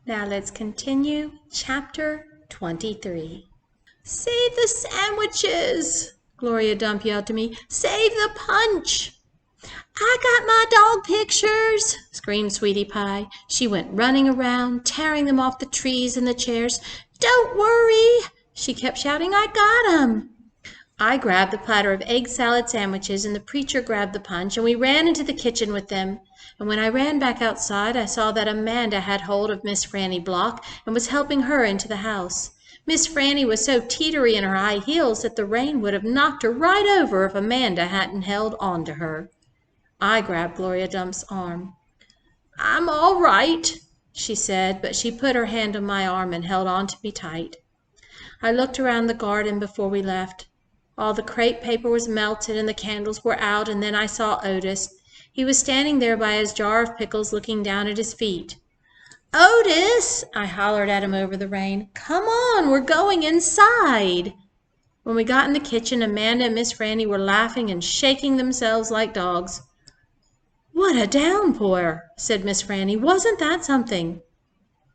Now let's continue Chapter 23. "Save the sandwiches!" Gloria Dump yelled to me. "Save the punch!" "I got my dog pictures!" screamed Sweetie Pie. She went running around, tearing them off the trees and the chairs. "Don't worry!" she kept shouting. "I got 'em!" I grabbed the platter of egg salad sandwiches, and the preacher grabbed the punch, and we ran into the kitchen with them. And when I ran back outside, I saw that Amanda had hold of Miss Franny Block and was helping her into the house. Miss Franny was so teetery in her high heels that the rain would have knocked her right over if Amanda hadn't held on to her. I grabbed Gloria Dump's arm. "I'm all right," she said, but she put her hand on my arm and held on to me tight. I looked around the garden before we left. All the crepe paper was melted and the candles were out, and then I saw Otis. He was standing there by his jar of pickles looking down at his feet. "Otis!" I hollered at him over the rain. "Come on, we're going inside." When we got in the kitchen, Amanda and Miss Franny were laughing and shaking themselves like dogs. "What a downpour," said Miss Franny. "Wasn't that something?"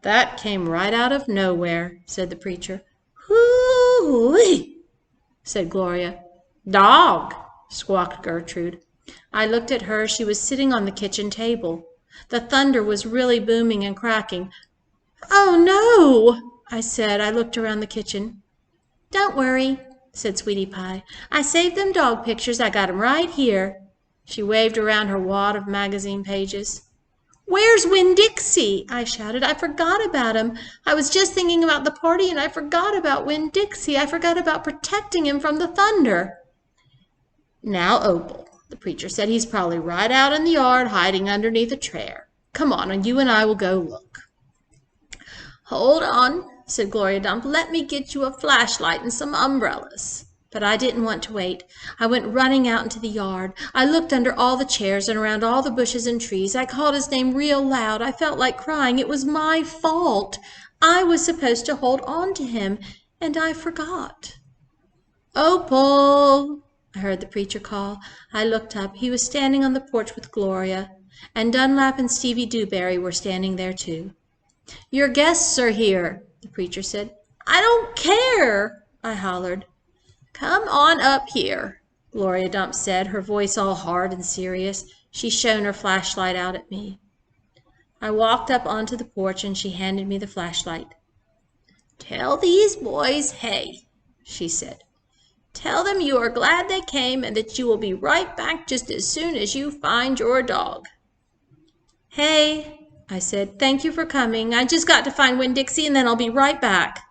"That came right out of nowhere," said the preacher. "Hoo-wee!" said Gloria. "Dog!" squawked Gertrude. I looked at her. She was sitting on the kitchen table. The thunder was really booming and cracking. "Oh, no!" I said. I looked around the kitchen. "Don't worry," said Sweetie Pie. "I saved them dog pictures. I got 'em right here." She waved around her wad of magazine pages. "Where's Winn Dixie?" I shouted. "I forgot about him. I was just thinking about the party, and I forgot about Winn Dixie. I forgot about protecting him from the thunder." "Now, Opal," the preacher said, "he's probably right out in the yard hiding underneath a chair. Come on, and you and I will go look." "Hold on," said Gloria Dump. "Let me get you a flashlight and some umbrellas." But I didn't want to wait. I went running out into the yard. I looked under all the chairs and around all the bushes and trees. I called his name real loud. I felt like crying. It was my fault. I was supposed to hold on to him, and I forgot. "Opal!" I heard the preacher call. I looked up. He was standing on the porch with Gloria, and Dunlap and Stevie Dewberry were standing there too. "Your guests are here," the preacher said. "I don't care," I hollered. "Come on up here," Gloria Dump said, her voice all hard and serious. She shone her flashlight out at me. I walked up onto the porch, and she handed me the flashlight. "Tell these boys hey," she said. "Tell them you are glad they came and that you will be right back just as soon as you find your dog." "Hey," I said. "Thank you for coming. I just got to find Winn Dixie, and then I'll be right back."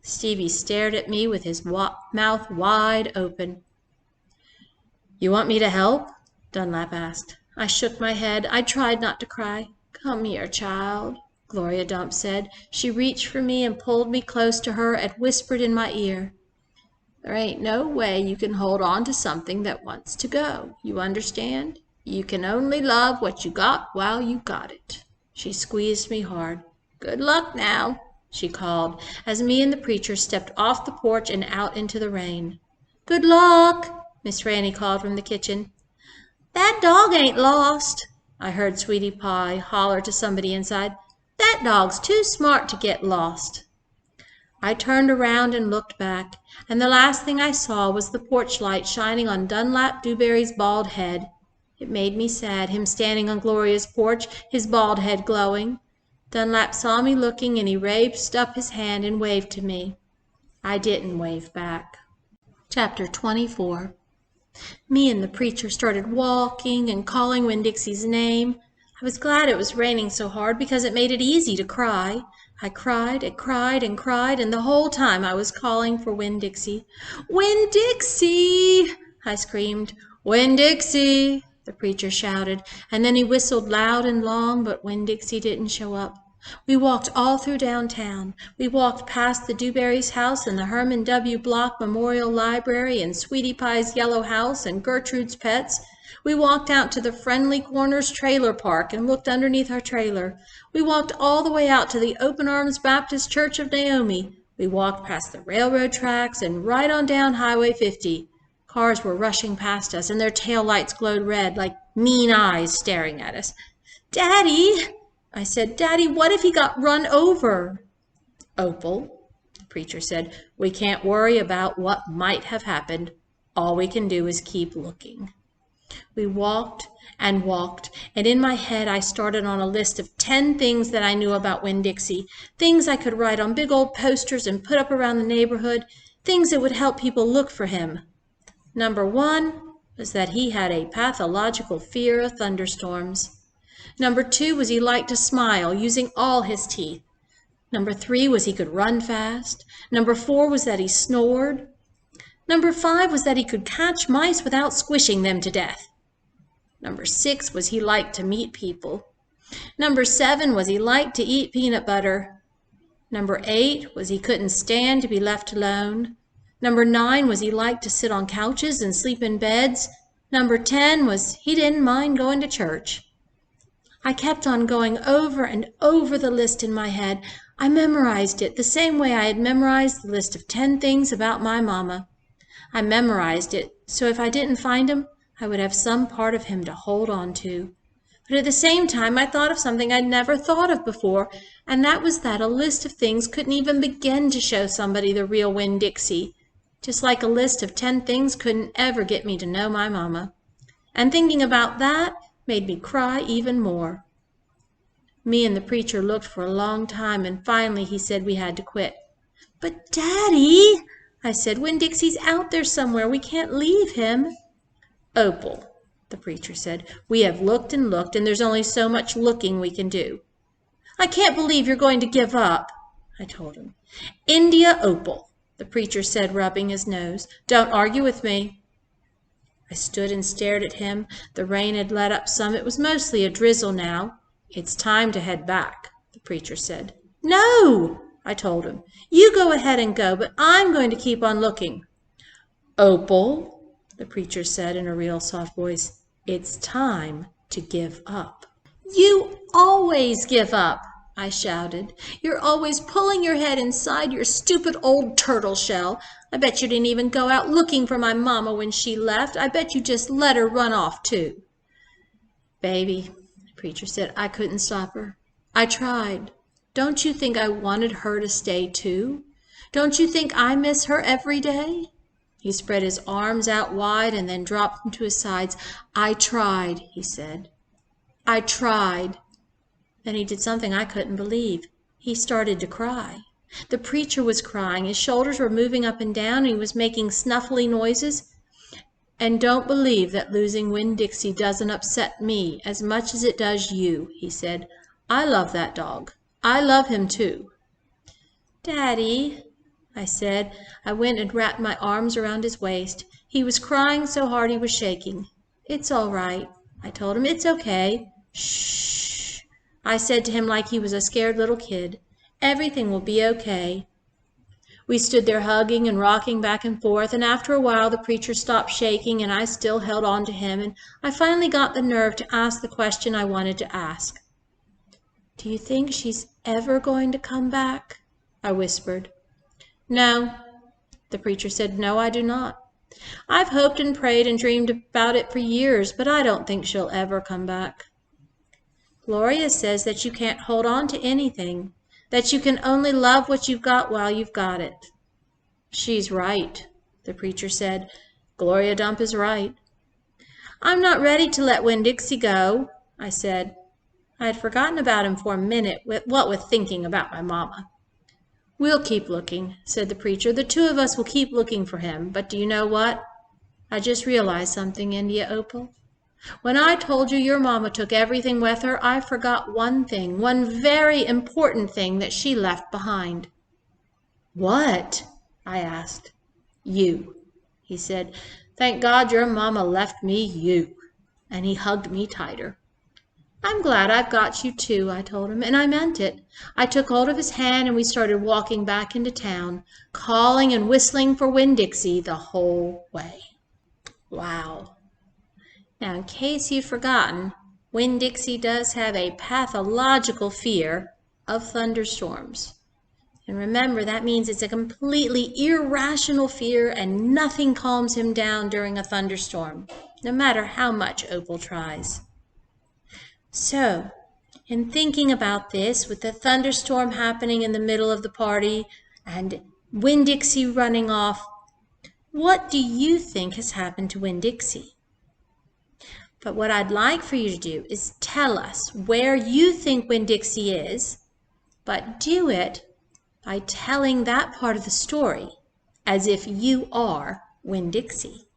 Stevie stared at me with his mouth wide open. "You want me to help?" Dunlap asked. I shook my head. I tried not to cry. "Come here, child," Gloria Dump said. She reached for me and pulled me close to her and whispered in my ear, "There ain't no way you can hold on to something that wants to go. You understand? You can only love what you got while you got it." She squeezed me hard. "Good luck now," she called, as me and the preacher stepped off the porch and out into the rain. "Good luck," Miss Franny called from the kitchen. "That dog ain't lost," I heard Sweetie Pie holler to somebody inside. "That dog's too smart to get lost." I turned around and looked back, and the last thing I saw was the porch light shining on Dunlap Dewberry's bald head. It made me sad, him standing on Gloria's porch, his bald head glowing. Dunlap saw me looking, and he raised up his hand and waved to me. I didn't wave back. Chapter 24. Me and the preacher started walking and calling Winn-Dixie's name. I was glad it was raining so hard because it made it easy to cry. I cried and cried and cried, and the whole time I was calling for Winn-Dixie. "Winn-Dixie!" I screamed. "Winn-Dixie!" the preacher shouted, and then he whistled loud and long, but Winn-Dixie didn't show up. We walked all through downtown. We walked past the Dewberry's house and the Herman W. Block Memorial Library and Sweetie Pie's yellow house and Gertrude's Pets. We walked out to the Friendly Corners trailer park and looked underneath her trailer. We walked all the way out to the Open Arms Baptist Church of Naomi. We walked past the railroad tracks and right on down Highway 50. Cars were rushing past us, and their tail lights glowed red like mean eyes staring at us. "Daddy!" I said, "Daddy, what if he got run over?" "Opal," the preacher said, "we can't worry about what might have happened. All we can do is keep looking." We walked and walked, and in my head I started on a list of 10 things that I knew about Winn-Dixie, things I could write on big old posters and put up around the neighborhood, things that would help people look for him. Number 1 was that he had a pathological fear of thunderstorms. Number 2 was he liked to smile, using all his teeth. Number 3 was he could run fast. Number 4 was that he snored. Number 5 was that he could catch mice without squishing them to death. Number 6 was he liked to meet people. Number 7 was he liked to eat peanut butter. Number 8 was he couldn't stand to be left alone. Number 9 was he liked to sit on couches and sleep in beds. Number 10 was he didn't mind going to church. I kept on going over and over the list in my head. I memorized it the same way I had memorized the list of 10 things about my mama. I memorized it, so if I didn't find him, I would have some part of him to hold on to. But at the same time, I thought of something I'd never thought of before, and that was that a list of things couldn't even begin to show somebody the real Winn-Dixie, just like a list of 10 things couldn't ever get me to know my mama. And thinking about that made me cry even more. Me and the preacher looked for a long time, and finally he said we had to quit. "But, Daddy," I said, "Winn-Dixie's out there somewhere. We can't leave him." "Opal," the preacher said, "we have looked and looked, and there's only so much looking we can do." "I can't believe you're going to give up," I told him. "India Opal," the preacher said, rubbing his nose, "don't argue with me." I stood and stared at him. The rain had let up some. It was mostly a drizzle now. "It's time to head back," the preacher said. "No," I told him. "You go ahead and go, but I'm going to keep on looking." "Opal," the preacher said in a real soft voice, "it's time to give up." "You always give up," I shouted. "You're always pulling your head inside your stupid old turtle shell. I bet you didn't even go out looking for my mama when she left. I bet you just let her run off too." "Baby," the preacher said, "I couldn't stop her. I tried. Don't you think I wanted her to stay too? Don't you think I miss her every day?" He spread his arms out wide and then dropped them to his sides. "I tried," he said. "I tried." Then he did something I couldn't believe. He started to cry. The preacher was crying. His shoulders were moving up and down, and he was making snuffly noises. "And don't believe that losing Winn-Dixie doesn't upset me as much as it does you," he said. "I love that dog. I love him too." "Daddy," I said. I went and wrapped my arms around his waist. He was crying so hard he was shaking. "It's all right," I told him. "It's okay." "Shh," I said to him like he was a scared little kid. "Everything will be okay." We stood there hugging and rocking back and forth, and after a while the preacher stopped shaking, and I still held on to him, and I finally got the nerve to ask the question I wanted to ask. "Do you think she's ever going to come back?" I whispered. "No," the preacher said. "No, I do not. I've hoped and prayed and dreamed about it for years, but I don't think she'll ever come back. Gloria says that you can't hold on to anything, that you can only love what you've got while you've got it." "She's right," the preacher said. "Gloria Dump is right." "I'm not ready to let Winn-Dixie go," I said. I had forgotten about him for a minute, what with thinking about my mama. "We'll keep looking," said the preacher. "The two of us will keep looking for him. But do you know what? I just realized something, India Opal. When I told you your mama took everything with her, I forgot one thing, one very important thing that she left behind." "What?" I asked. "You," he said. "Thank God your mama left me you." And he hugged me tighter. "I'm glad I've got you too," I told him, and I meant it. I took hold of his hand and we started walking back into town, calling and whistling for Winn-Dixie the whole way. Wow. Now, in case you've forgotten, Winn-Dixie does have a pathological fear of thunderstorms. And remember, that means it's a completely irrational fear and nothing calms him down during a thunderstorm, no matter how much Opal tries. So, In thinking about this, with the thunderstorm happening in the middle of the party and Winn-Dixie running off, what do you think has happened to Winn-Dixie? But what I'd like for you to do is tell us where you think Winn-Dixie is, but do it by telling that part of the story as if you are Winn-Dixie.